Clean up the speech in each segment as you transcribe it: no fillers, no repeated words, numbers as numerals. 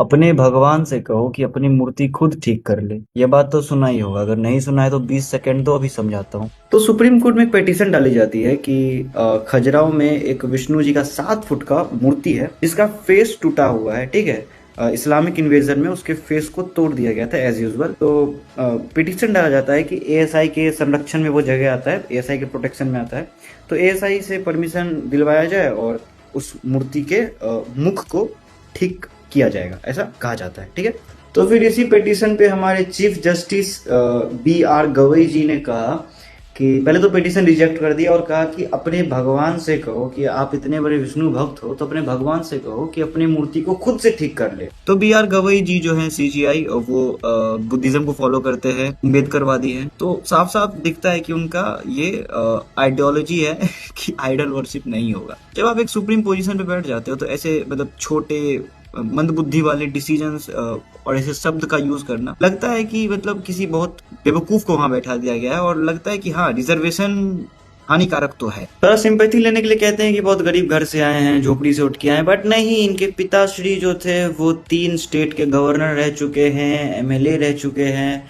अपने भगवान से कहो कि अपनी मूर्ति खुद ठीक कर ले। ये बात तो सुना ही होगा, अगर नहीं सुना है तो 20 सेकंड दो, अभी समझाता हूँ। तो सुप्रीम कोर्ट में एक पिटीशन डाली जाती है कि खजुराहो में एक विष्णु जी का 7 फुट का मूर्ति है जिसका फेस टूटा हुआ है, ठीक है। इस्लामिक इन्वेजन में उसके फेस को तोड़ दिया गया था एज यूजुअल। तो पिटीशन डाला जाता है कि एएसआई के संरक्षण में वो जगह आता है, एएसआई के प्रोटेक्शन में आता है। तो एएसआई से परमिशन दिलवाया जाए और उस मूर्ति के मुख को ठीक किया जाएगा, ऐसा कहा जाता है, ठीक है। तो फिर इसी पिटीशन पे हमारे chief justice B R Gavai ji ने कहा कि पहले तो पिटीशन रिजेक्ट कर दिया और कहा कि अपने भगवान से कहो कि आप इतने बड़े विष्णु भक्त हो तो अपने भगवान से कहो कि अपनी मूर्ति को खुद से ठीक कर ले। तो बी आर गवई जी जो है सीजीआई, वो बुद्धिज्म को फॉलो करते हैं, अम्बेडकरवादी हैं। तो साफ साफ दिखता है कि उनका ये आइडियोलॉजी है कि आइडल वर्शिप नहीं होगा। जब आप एक सुप्रीम पोजीशन पे बैठ जाते हो तो ऐसे मतलब छोटे मंदबुद्धि वाले डिसीजंस और ऐसे शब्द का यूज करना लगता है कि मतलब किसी बहुत बेवकूफ को वहां बैठा दिया गया है, और लगता है कि हाँ, रिजर्वेशन हानिकारक तो है। थोड़ा सिंपैथी लेने के लिए कहते हैं कि बहुत गरीब घर से आए हैं, झोपड़ी से उठ के आए हैं, बट नहीं, इनके पिताश्री जो थे वो 3 स्टेट के गवर्नर रह चुके हैं, एमएलए रह चुके हैं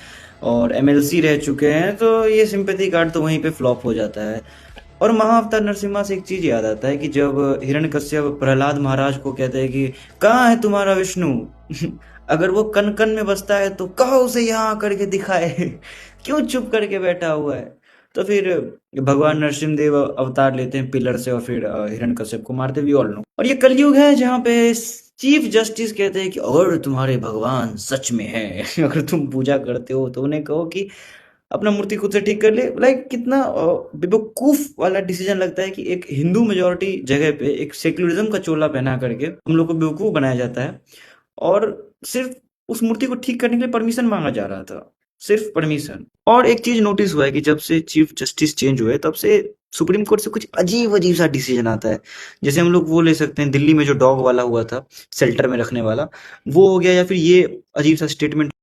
और एमएलसी रह चुके हैं। तो ये सिंपैथी कार्ड तो वहीं पे फ्लॉप हो जाता है। और महाअवतार नरसिम्हा से एक चीज याद आता है कि जब हिरण्यकश्यप प्रहलाद महाराज को कहते हैं कि कहाँ है तुम्हारा विष्णु? अगर वो कन कन में बसता है तो कहो उसे यहाँ करके दिखाए। क्यों चुप करके बैठा हुआ है? तो फिर भगवान नरसिंह देव अवतार लेते हैं पिलर से और फिर हिरण्यकश्यप को मारते, वी ऑल नो। और ये कलयुग है जहाँ पे चीफ जस्टिस कहते हैं कि अगर तुम्हारे भगवान सच में है, अगर तुम पूजा करते हो तो उन्हें कहो कि अपना मूर्ति खुद से ठीक कर ले। लाइक कितना बेवकूफ वाला डिसीजन लगता है कि एक हिंदू मेजोरिटी जगह पे एक सेक्युलरिज्म का चोला पहना करके हम लोग को बेवकूफ बनाया जाता है, और सिर्फ उस मूर्ति को ठीक करने के लिए परमिशन मांगा जा रहा था, सिर्फ परमिशन। और एक चीज नोटिस हुआ है कि जब से चीफ जस्टिस चेंज हुए तब से सुप्रीम कोर्ट से कुछ अजीब अजीब सा डिसीजन आता है। जैसे हम लोग वो ले सकते हैं, दिल्ली में जो डॉग वाला हुआ था, शेल्टर में रखने वाला, वो हो गया, या फिर ये अजीब सा स्टेटमेंट